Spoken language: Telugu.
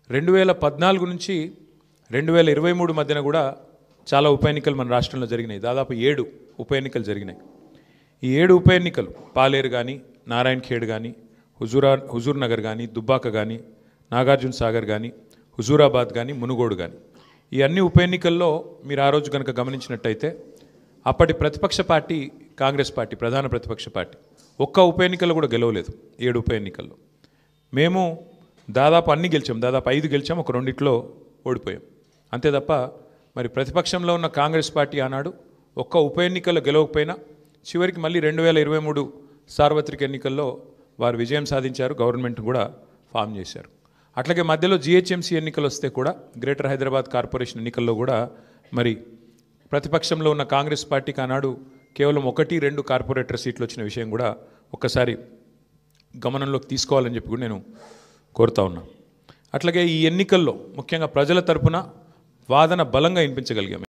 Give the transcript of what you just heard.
2014 నుంచి 2023 మధ్యన కూడా చాలా ఉప ఎన్నికలు మన రాష్ట్రంలో జరిగినాయి. దాదాపు 7 ఉప ఎన్నికలు జరిగినాయి. ఈ 7 ఉప ఎన్నికలు పాలేరు కానీ, నారాయణ ఖేడ్ కానీ, హుజూర్ నగర్ కానీ, దుబ్బాక కానీ, నాగార్జున సాగర్ కానీ, హుజూరాబాద్ కానీ, మునుగోడు కానీ, ఈ అన్ని ఉప ఎన్నికల్లో మీరు ఆ రోజు కనుక గమనించినట్టయితే అప్పటి ప్రతిపక్ష పార్టీ కాంగ్రెస్ పార్టీ, ప్రధాన ప్రతిపక్ష పార్టీ, ఒక్క ఉప ఎన్నికల్లో కూడా గెలవలేదు. 7 ఉప ఎన్నికల్లో మేము దాదాపు అన్ని గెలిచాం. దాదాపు 5 గెలిచాం, ఒక 2 ఓడిపోయాం అంతే తప్ప మరి ప్రతిపక్షంలో ఉన్న కాంగ్రెస్ పార్టీ ఆనాడు ఒక్క ఉప ఎన్నికల్లో గెలవకపోయినా చివరికి మళ్ళీ 2023 సార్వత్రిక ఎన్నికల్లో వారు విజయం సాధించారు, గవర్నమెంట్ కూడా ఫామ్ చేశారు. అట్లాగే మధ్యలో జిహెచ్ఎంసీ ఎన్నికలు వస్తే కూడా, గ్రేటర్ హైదరాబాద్ కార్పొరేషన్ ఎన్నికల్లో కూడా మరి ప్రతిపక్షంలో ఉన్న కాంగ్రెస్ పార్టీకి ఆనాడు కేవలం 1-2 కార్పొరేటర్ సీట్లు వచ్చిన విషయం కూడా ఒక్కసారి గమనంలోకి తీసుకోవాలని చెప్పి కూడా నేను కోరుతా ఉన్నా. అట్లాగే ఈ ఎన్నికల్లో ముఖ్యంగా ప్రజల తరపున వాదన బలంగా వినిపించగలిగాం.